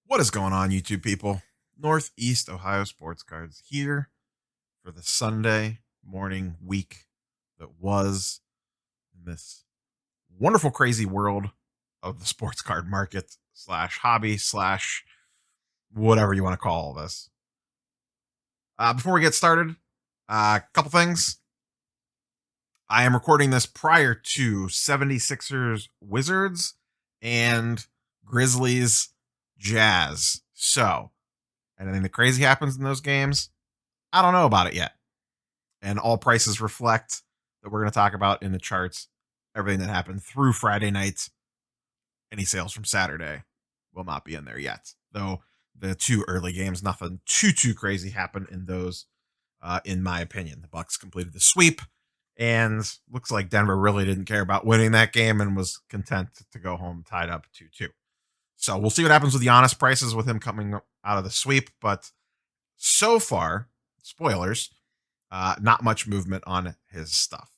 What is going on, YouTube people? Northeast Ohio Sports Cards here for the Sunday morning week that was in this wonderful, crazy world of the sports card market slash hobby slash whatever you want to call all this. Before we get started, a couple things. I am recording this prior to 76ers Wizards and Grizzlies Jazz. So, anything that crazy happens in those games, I don't know about it yet. And all prices reflect that we're going to talk about in the charts everything that happened through Friday night. Any sales from Saturday will not be in there yet. Though the two early games, nothing too crazy happened in those, in my opinion. The Bucks completed the sweep, and looks like Denver really didn't care about winning that game and was content to go home tied up 2-2. So we'll see what happens with Giannis prices with him coming out of the sweep. But so far, spoilers, not much movement on his stuff.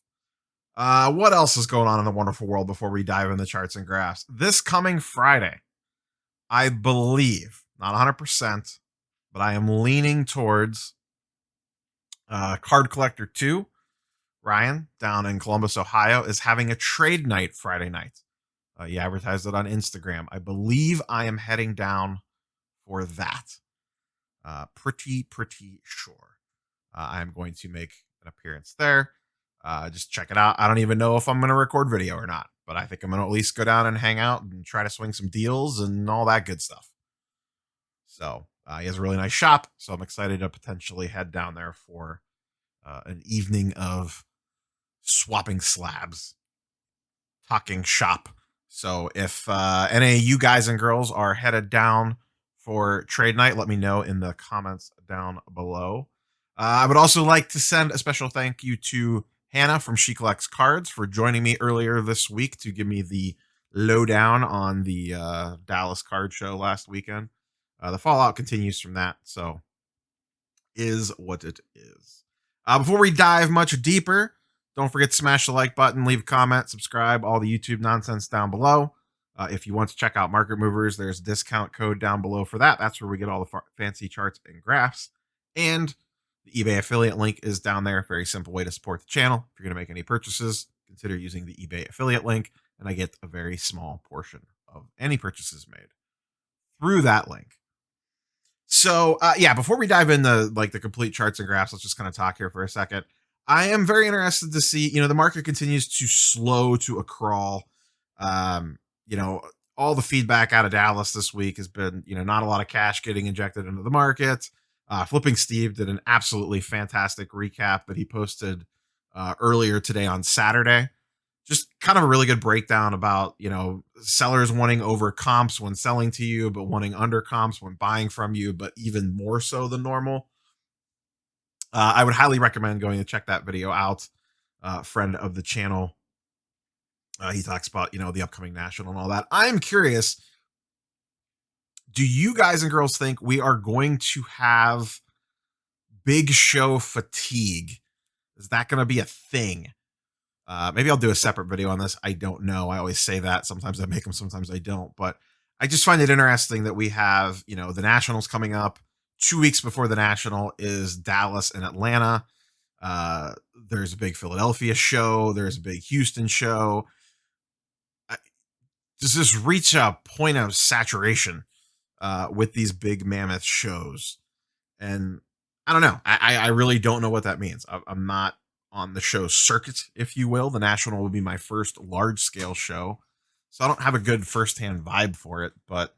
What else is going on in the wonderful world before we dive in the charts and graphs? This coming Friday, I believe, not 100%, but I am leaning towards Card Collector 2. Ryan, down in Columbus, Ohio, is having a trade night Friday night. He advertised it on Instagram. I believe I am heading down for that. Pretty sure. I'm going to make an appearance there. Just check it out. I don't even know if I'm going to record video or not, but I think I'm going to at least go down and hang out and try to swing some deals and all that good stuff. So he has a really nice shop, so I'm excited to potentially head down there for an evening of swapping slabs, talking shop. So if any of you guys and girls are headed down for trade night, let me know in the comments down below. I would also like to send a special thank you to Hannah from She Collects Cards for joining me earlier this week to give me the lowdown on the Dallas card show last weekend. The fallout continues from that, so is what it is. Before we dive much deeper, don't forget to smash the like button, leave a comment, subscribe, all the YouTube nonsense down below. If you want to check out Market Movers, there's a discount code down below for that. That's where we get all the fancy charts and graphs. And the eBay affiliate link is down there. Very simple way to support the channel. If you're going to make any purchases, consider using the eBay affiliate link, and I get a very small portion of any purchases made through that link. So, before we dive into like the complete charts and graphs, let's just kind of talk here for a second. I am very interested to see, the market continues to slow to a crawl. Um, all the feedback out of Dallas this week has been, not a lot of cash getting injected into the market. Flipping Steve did an absolutely fantastic recap that he posted earlier today on Saturday. Just kind of a really good breakdown about, sellers wanting over comps when selling to you, but wanting under comps when buying from you, but even more so than normal. I would highly recommend going to check that video out. Friend of the channel. He talks about, the upcoming national and all that. I'm curious. Do you guys and girls think we are going to have big show fatigue? Is that going to be a thing? Maybe I'll do a separate video on this. I don't know. I always say that. Sometimes I make them, sometimes I don't. But I just find it interesting that we have, the Nationals coming up. 2 weeks before the National is Dallas and Atlanta. There's a big Philadelphia show. There's a big Houston show. Does this reach a point of saturation with these big mammoth shows? And I don't know. I really don't know what that means. I'm not on the show circuit, if you will. The National will be my first large scale show. So I don't have a good firsthand vibe for it, but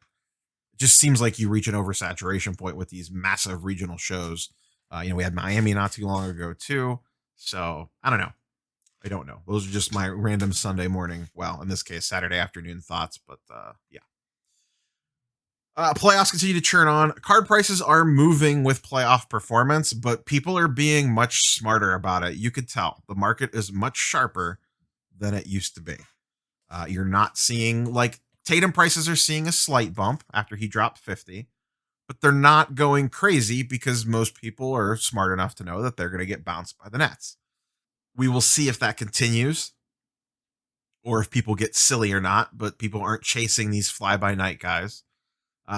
it just seems like you reach an oversaturation point with these massive regional shows. We had Miami not too long ago too. So I don't know. I don't know. Those are just my random Sunday morning, well, in this case, Saturday afternoon thoughts, but yeah. Playoffs continue to churn on. Card prices are moving with playoff performance, but people are being much smarter about it. You could tell the market is much sharper than it used to be. You're not seeing, like, Tatum prices are seeing a slight bump after he dropped 50, but they're not going crazy because most people are smart enough to know that they're going to get bounced by the Nets. We will see if that continues or if people get silly or not, but people aren't chasing these fly by night guys.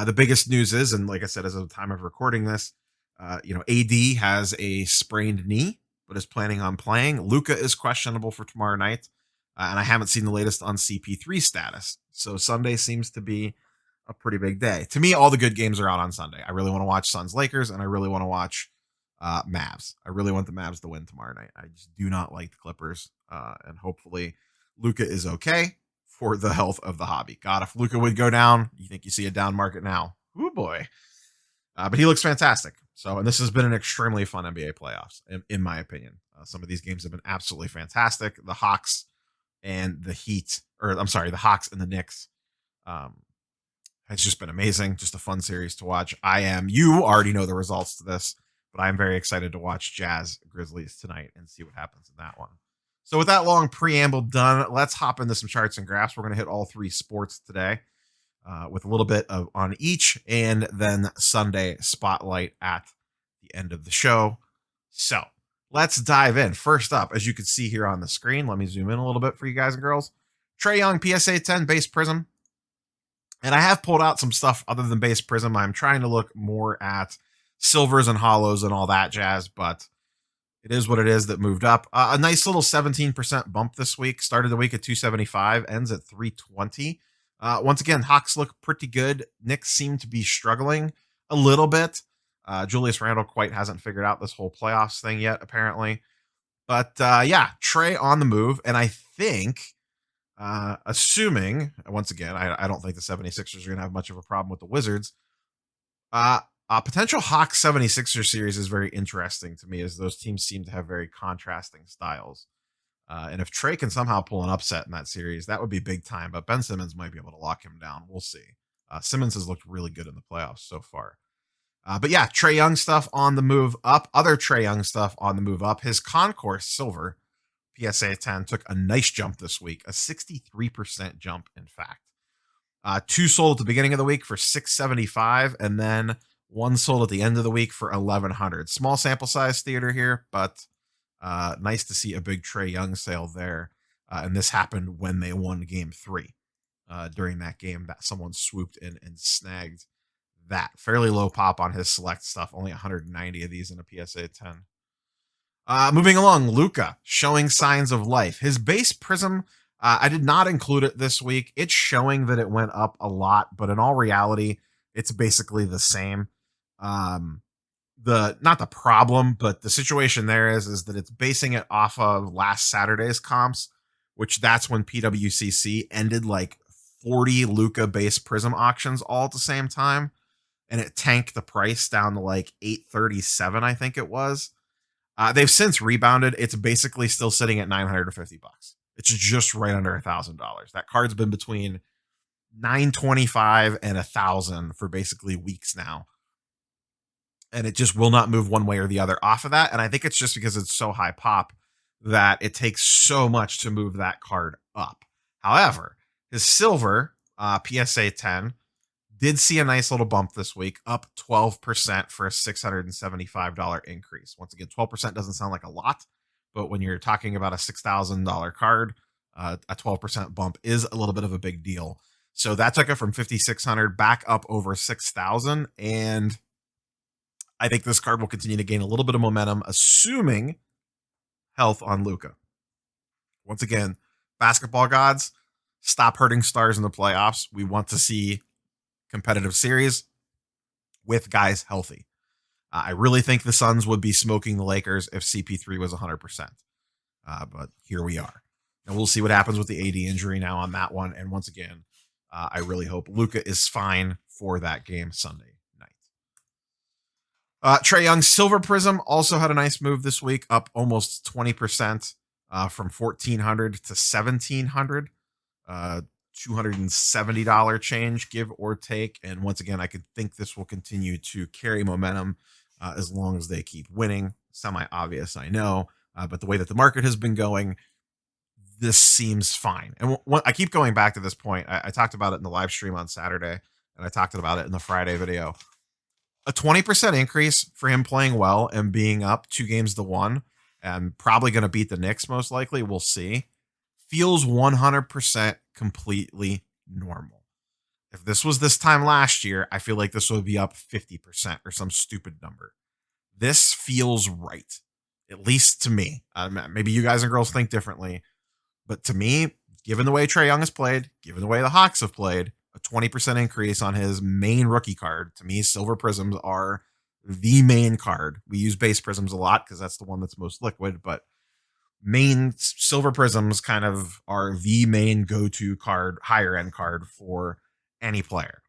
The biggest news is, and like I said, as of the time of recording this, AD has a sprained knee, but is planning on playing. Luca is questionable for tomorrow night, and I haven't seen the latest on CP3 status. So Sunday seems to be a pretty big day. To me, all the good games are out on Sunday. I really want to watch Suns Lakers, and I really want to watch Mavs. I really want the Mavs to win tomorrow night. I just do not like the Clippers, and hopefully Luca is okay for the health of the hobby. God, if Luca would go down, you think you see a down market now? Oh boy! But he looks fantastic. So, and this has been an extremely fun NBA playoffs, in my opinion. Some of these games have been absolutely fantastic. The Hawks and the Heat, or I'm sorry, the Hawks and the Knicks. Um, it's just been amazing. Just a fun series to watch. You already know the results to this, but I'm very excited to watch Jazz Grizzlies tonight and see what happens in that one. So with that long preamble done, let's hop into some charts and graphs. We're going to hit all three sports today with a little bit of on each, and then Sunday spotlight at the end of the show. So let's dive in. First up, as you can see here on the screen, let me zoom in a little bit for you guys and girls. Trae Young PSA 10 base prism. And I have pulled out some stuff other than base prism. I'm trying to look more at silvers and hollows and all that jazz, but it is what it is that moved up. A nice little 17% bump this week. Started the week at 275, ends at 320. Once again, Hawks look pretty good. Knicks seem to be struggling a little bit. Julius Randle quite hasn't figured out this whole playoffs thing yet, apparently. But yeah, Trae on the move. And I think assuming, once again, I don't think the 76ers are going to have much of a problem with the Wizards. A potential Hawks 76ers series is very interesting to me, as those teams seem to have very contrasting styles. And if Trae can somehow pull an upset in that series, that would be big time. But Ben Simmons might be able to lock him down. We'll see. Simmons has looked really good in the playoffs so far. But yeah, Trae Young stuff on the move up. Other Trae Young stuff on the move up. His Concourse Silver PSA 10 took a nice jump this week, a 63% jump, in fact. Two sold at the beginning of the week for $675, and then one sold at the end of the week for $1,100. Small sample size theater here, but nice to see a big Trae Young sale there. And this happened when they won game 3. During that game, that someone swooped in and snagged that. Fairly low pop on his select stuff, only 190 of these in a PSA 10. Moving along, Luca showing signs of life. His base prism, I did not include it this week. It's showing that it went up a lot, but in all reality, it's basically the same. Not the problem, but the situation there is that it's basing it off of last Saturday's comps, which that's when PWCC ended like 40 Luca base prism auctions all at the same time, and it tanked the price down to like 837, I think it was. They've since rebounded. It's basically still sitting at $950. It's just right under $1,000. That card's been between $925 and $1,000 for basically weeks now, and it just will not move one way or the other off of that. And I think it's just because it's so high pop that it takes so much to move that card up. However, his silver PSA 10 did see a nice little bump this week, up 12% for a $675 increase. Once again, 12% doesn't sound like a lot, but when you're talking about a $6,000 card, a 12% bump is a little bit of a big deal. So that took it from 5,600 back up over 6,000, and I think this card will continue to gain a little bit of momentum, assuming health on Luca. Once again, basketball gods, stop hurting stars in the playoffs. We want to see competitive series with guys healthy. I really think the Suns would be smoking the Lakers if CP3 was 100%. But here we are. And we'll see what happens with the AD injury now on that one. And once again, I really hope Luka is fine for that game Sunday night. Trae Young Silver Prism also had a nice move this week, up almost 20% from 1,400 to 1,700. $270 change, give or take. And once again, I could think this will continue to carry momentum as long as they keep winning. Semi-obvious, I know, but the way that the market has been going, this seems fine. And I keep going back to this point. I talked about it in the live stream on Saturday, and I talked about it in the Friday video. A 20% increase for him playing well and being up 2-1, and probably going to beat the Knicks most likely. We'll see. Feels 100% completely normal. If this was this time last year, I feel like this would be up 50% or some stupid number. This feels right, at least to me. Maybe you guys and girls think differently, but to me, given the way Trae Young has played, given the way the Hawks have played, a 20% increase on his main rookie card. To me, silver prisms are the main card. We use base prisms a lot because that's the one that's most liquid, but main silver prisms kind of are the main go-to card, higher end card for any player.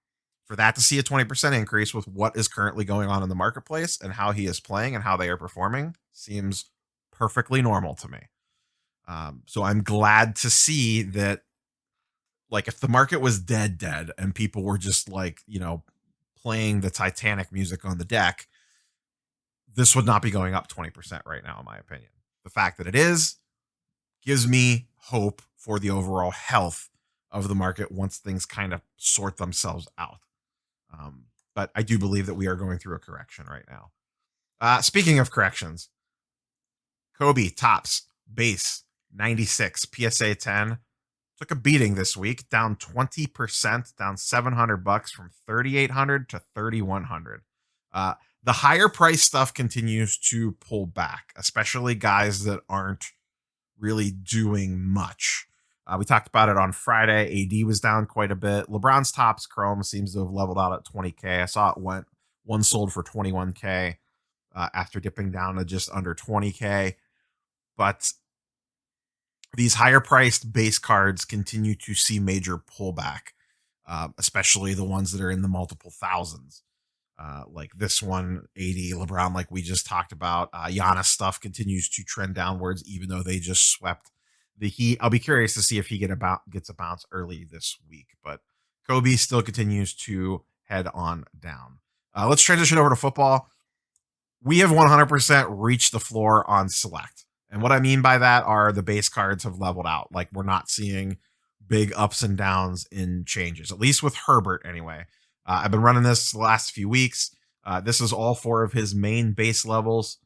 For that to see a 20% increase with what is currently going on in the marketplace and how he is playing and how they are performing seems perfectly normal to me. So I'm glad to see that, like, if the market was dead and people were just like, playing the Titanic music on the deck, this would not be going up 20% right now, in my opinion. The fact that it is gives me hope for the overall health of the market once things kind of sort themselves out. But I do believe that we are going through a correction right now. Speaking of corrections, Kobe Tops base 96 PSA 10 took a beating this week, down 20%, down $700 from 3,800 to 3,100. The higher price stuff continues to pull back, especially guys that aren't really doing much. We talked about it on Friday. AD was down quite a bit. LeBron's Tops Chrome seems to have leveled out at 20K. I saw it went one sold for 21K after dipping down to just under 20K. But these higher priced base cards continue to see major pullback, especially the ones that are in the multiple thousands. Like this one, 80 LeBron, like we just talked about. Giannis stuff continues to trend downwards, even though they just swept the Heat. I'll be curious to see if he gets a bounce early this week, but Kobe still continues to head on down. Let's transition over to football. We have 100% reached the floor on select. And what I mean by that are the base cards have leveled out. Like, we're not seeing big ups and downs in changes, at least with Herbert anyway. I've been running this the last few weeks. This is all four of his main base levels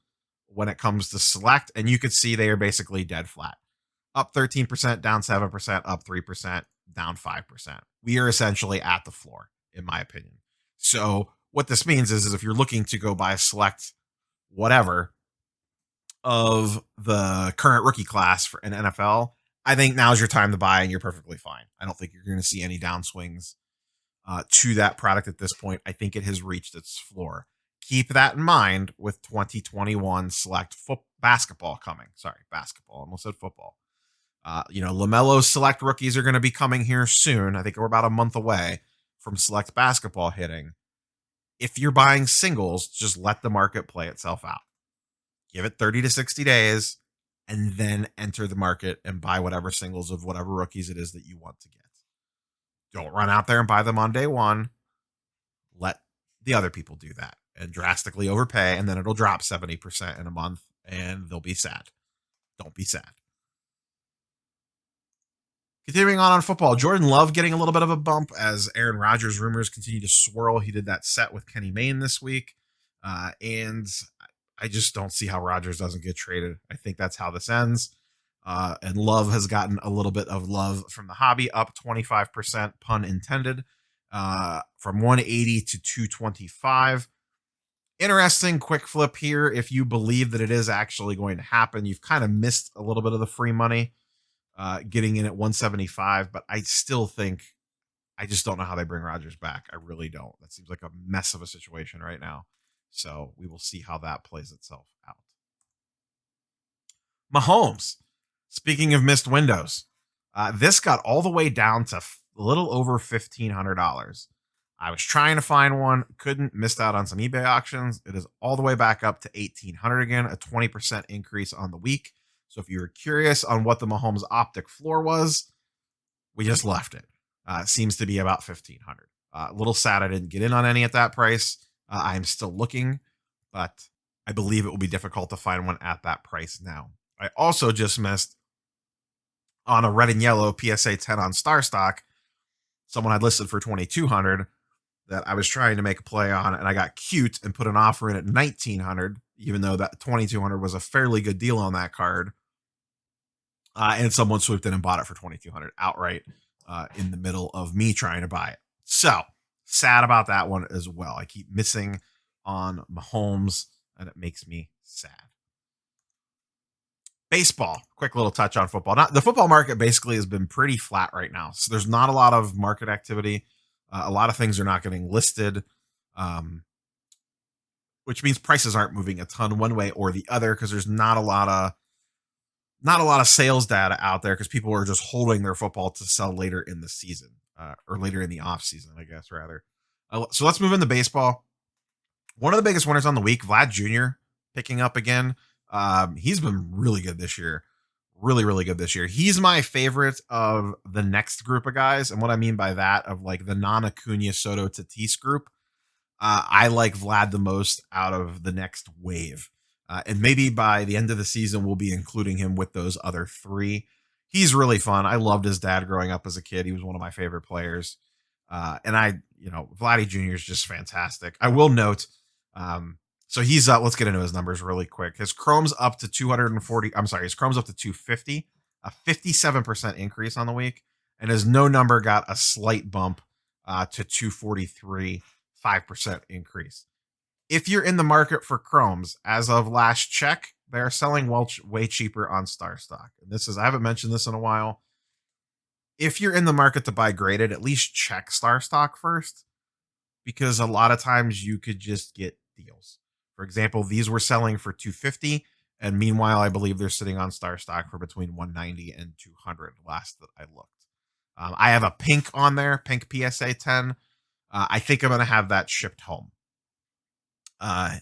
when it comes to select. And you can see they are basically dead flat. Up 13%, down 7%, up 3%, down 5%. We are essentially at the floor, in my opinion. So what this means is if you're looking to go buy select whatever of the current rookie class for an NFL, I think now's your time to buy and you're perfectly fine. I don't think you're going to see any downswings to that product at this point. I think it has reached its floor. Keep that in mind with 2021 select basketball coming. Sorry, basketball. I almost said football. LaMelo's select rookies are going to be coming here soon. I think we're about a month away from select basketball hitting. If you're buying singles, just let the market play itself out. Give it 30 to 60 days and then enter the market and buy whatever singles of whatever rookies it is that you want to get. Don't run out there and buy them on day one. Let the other people do that and drastically overpay, and then it'll drop 70% in a month and they'll be sad. Don't be sad. Continuing on football, Jordan Love getting a little bit of a bump as Aaron Rodgers rumors continue to swirl. He did that set with Kenny Mayne this week. And I just don't see how Rodgers doesn't get traded. I think that's how this ends. And Love has gotten a little bit of love from the hobby, up 25%, pun intended, from 180 to 225. Interesting quick flip here. If you believe that it is actually going to happen, you've kind of missed a little bit of the free money getting in at 175, but I still think I just don't know how they bring Rodgers back. I really don't. That seems like a mess of a situation right now. So we will see how that plays itself out. Mahomes. Speaking of missed windows, this got all the way down to a little over $1,500. I was trying to find one, couldn't, missed out on some eBay auctions. It is all the way back up to $1,800 again, a 20% increase on the week. So if you were curious on what the Mahomes optic floor was, we just left it. Seems to be about $1,500. A little sad I didn't get in on any at that price. I'm still looking, but I believe it will be difficult to find one at that price now. I also just missed on a red and yellow PSA 10 on Star Stock. Someone had listed for $2,200 that I was trying to make a play on, and I got cute and put an offer in at $1,900, even though that $2,200 was a fairly good deal on that card. And someone swooped in and bought it for $2,200 outright in the middle of me trying to buy it. So sad about that one as well. I keep missing on Mahomes, and it makes me sad. Baseball, quick little touch on football. Not, the football market basically has been pretty flat right now. So there's not a lot of market activity. A lot of things are not getting listed, um, which means prices aren't moving a ton one way or the other because there's not a lot of sales data out there because people are just holding their football to sell later in the season or later in the off season, I guess rather. So let's move into baseball. One of the biggest winners on the week, Vlad Jr. picking up again. He's been really good this year. Really, really good this year. He's my favorite of the next group of guys. And what I mean by that, of like the non Acuna Soto Tatis group, I like Vlad the most out of the next wave. And maybe by the end of the season, we'll be including him with those other three. He's really fun. I loved his dad growing up as a kid. He was one of my favorite players. Vladdy Jr. is just fantastic. I will note, so he's let's get into his numbers really quick. His Chrome's up to 240. I'm sorry, his Chrome's up to 250, a 57% increase on the week. And his no number got a slight bump to 243, 5% increase. If you're in the market for Chromes, as of last check, they're selling way cheaper on Star Stock. And I haven't mentioned this in a while. If you're in the market to buy graded, at least check Star Stock first, because a lot of times you could just get deals. For example, these were selling for 250, and meanwhile, I believe they're sitting on Star Stock for between 190 and 200 last that I looked. I have a pink on there, pink PSA 10. I think I'm going to have that shipped home. I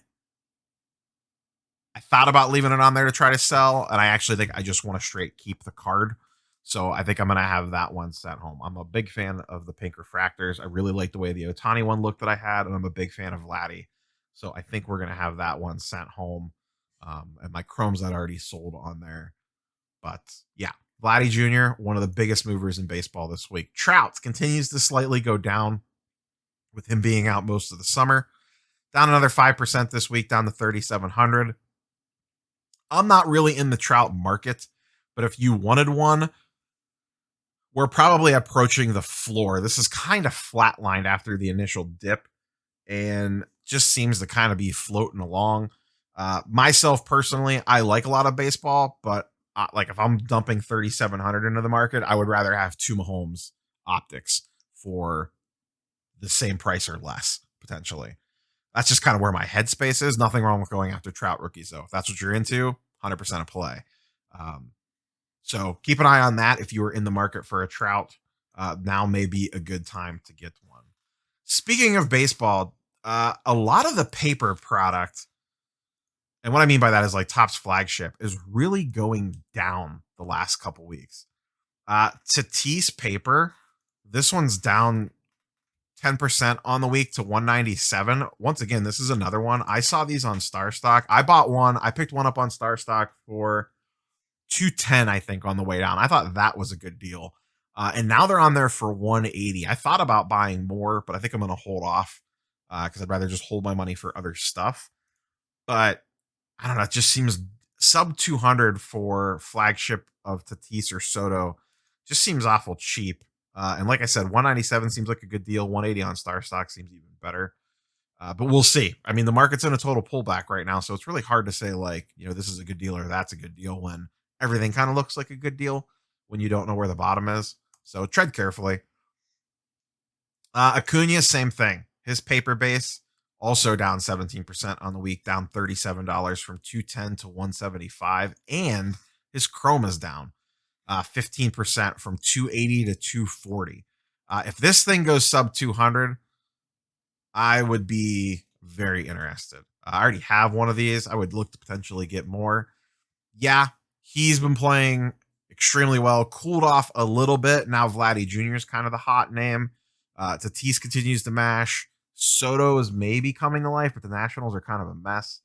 thought about leaving it on there to try to sell, and I actually think I just want to straight keep the card. So I think I'm going to have that one sent home. I'm a big fan of the pink refractors. I really like the way the Otani one looked that I had, and I'm a big fan of Vladdy. So I think we're going to have that one sent home. And my Chrome's not already sold on there. But yeah, Vladdy Jr., one of the biggest movers in baseball this week. Trout continues to slightly go down with him being out most of the summer. Down another 5% this week, down to 3,700. I'm not really in the Trout market, but if you wanted one, we're probably approaching the floor. This is kind of flatlined after the initial dip and just seems to kind of be floating along. Myself personally, I like a lot of baseball, but like if I'm dumping 3,700 into the market, I would rather have two Mahomes optics for the same price or less potentially. That's just kind of where my headspace is. Nothing wrong with going after Trout rookies though. If that's what you're into, 100% a play. So keep an eye on that. If you were in the market for a Trout, now may be a good time to get one. Speaking of baseball, a lot of the paper product, and what I mean by that is like Topps flagship, is really going down the last couple weeks. Tatis paper, this one's down 10% on the week to 197. Once again, this is another one. I saw these on Star Stock. I bought one. I picked one up on Star Stock for 210, I think, on the way down. I thought that was a good deal. And now they're on there for 180. I thought about buying more, but I think I'm going to hold off because I'd rather just hold my money for other stuff. But I don't know. It just seems sub 200 for flagship of Tatis or Soto just seems awful cheap. And like I said, 197 seems like a good deal. 180 on Star Stock seems even better. But we'll see. I mean, the market's in a total pullback right now, so it's really hard to say like, this is a good deal or that's a good deal when everything kind of looks like a good deal when you don't know where the bottom is. So tread carefully. Acuna, same thing. His paper base also down 17% on the week, down $37 from 210 to 175, and his Chrome is down 15% from 280 to 240. If this thing goes sub 200, I would be very interested. I already have one of these. I would look to potentially get more. Yeah, he's been playing extremely well, cooled off a little bit. Now Vladdy Jr. is kind of the hot name. Tatis continues to mash. Soto is maybe coming to life, but the Nationals are kind of a mess.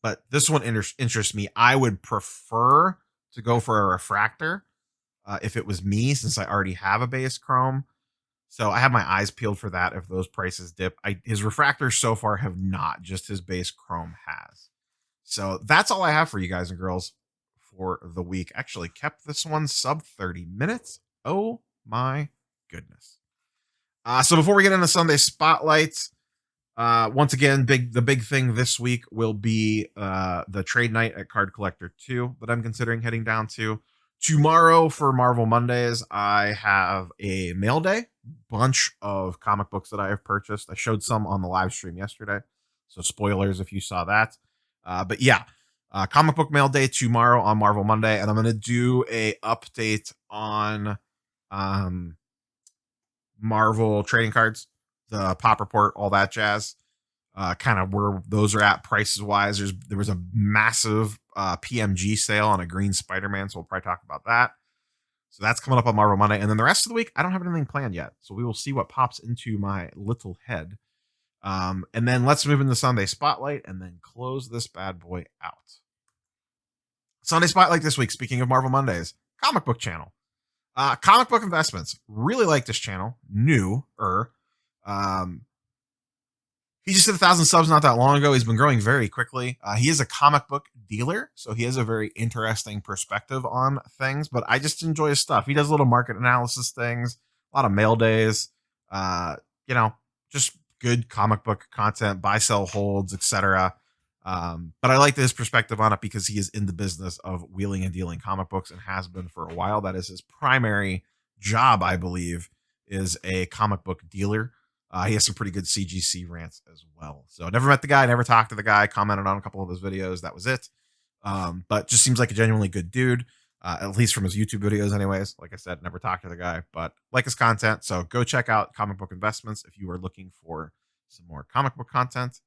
But this one interests me. I would prefer to go for a refractor if it was me, since I already have a base Chrome. So I have my eyes peeled for that if those prices dip. His refractors so far have not, just his base Chrome has. So that's all I have for you guys and girls for the week. Actually kept this one sub 30 minutes. Oh my goodness. So before we get into Sunday spotlights, once again, the big thing this week will be the trade night at Card Collector 2 that I'm considering heading down to. Tomorrow for Marvel Mondays, I have a mail day, bunch of comic books that I have purchased. I showed some on the live stream yesterday, so spoilers if you saw that. But yeah, comic book mail day tomorrow on Marvel Monday, and I'm gonna do a update on um Marvel trading cards, the pop report, all that jazz. Kind of where those are at prices wise. There was a massive PMG sale on a green Spider-Man, so we'll probably talk about that. So that's coming up on Marvel Monday, and then the rest of the week I don't have anything planned yet. So we will see what pops into my little head. And then let's move into Sunday Spotlight, and then close this bad boy out. Sunday Spotlight this week. Speaking of Marvel Mondays, comic book channel. Comic book investments. Really like this channel. Newer. Um, he just hit 1,000 subs not that long ago. He's been growing very quickly. He is a comic book dealer, so he has a very interesting perspective on things. But I just enjoy his stuff. He does little market analysis things, a lot of mail days. Uh, just good comic book content, buy, sell, holds, etc. But I like his perspective on it because he is in the business of wheeling and dealing comic books and has been for a while. That is his primary job, I believe, is a comic book dealer. He has some pretty good CGC rants as well. So I never met the guy, never talked to the guy, commented on a couple of his videos. That was it. But just seems like a genuinely good dude, at least from his YouTube videos anyways. Like I said, never talked to the guy, but like his content. So go check out Comic Book Investments if you are looking for some more comic book content.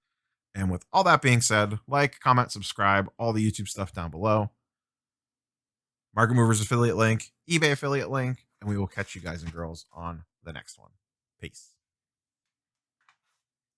And with all that being said, like, comment, subscribe, all the YouTube stuff down below. Market Movers affiliate link, eBay affiliate link, and we will catch you guys and girls on the next one. Peace.